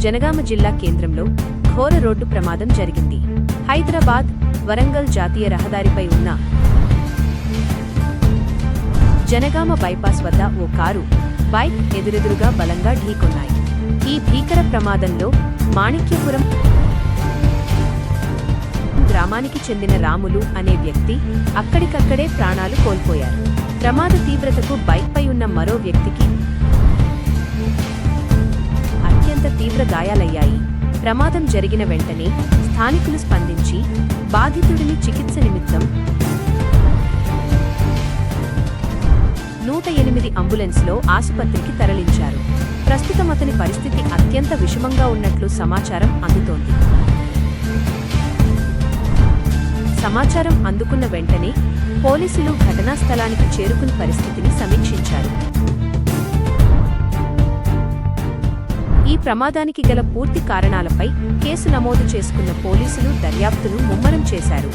జనగామ జిల్లా కేంద్రంలో ఘోర రోడ్డు ప్రమాదం జరిగింది. హైదరాబాద్ వరంగల్ జాతీయ రహదారిపై ఉన్న జనగామ బైపాస్ వద్ద ఓ కారు, బైక్ ఎదురెదురుగా బలంగా ఢీకొన్నాయి. ఈ భీకర ప్రమాదంలో మాణిక్యపురం గ్రామానికి చెందిన రాములు అనే వ్యక్తి అక్కడికక్కడే ప్రాణాలు కోల్పోయారు. ప్రమాద తీవ్రతకు బైక్పై ఉన్న మరో వ్యక్తికి అత్యంత తీవ్ర గాయాలయ్యాయి. ప్రమాదం జరిగిన వెంటనే స్థానికులు స్పందించి బాధితుడిని చికిత్స నిమిత్తం 108 అంబులెన్స్లో ఆసుపత్రికి తరలించారు. ప్రస్తుతం అతని పరిస్థితి అత్యంత విషమంగా ఉన్నట్లు సమాచారం అందుతోంది. సమాచారం అందుకున్న వెంటనే పోలీసులు ఘటనా స్థలానికి చేరుకుని పరిస్థితిని సమీక్షించారు. ఈ ప్రమాదానికి గల పూర్తి కారణాలపై కేసు నమోదు చేసుకున్న పోలీసులు దర్యాప్తును ముమ్మరం చేశారు.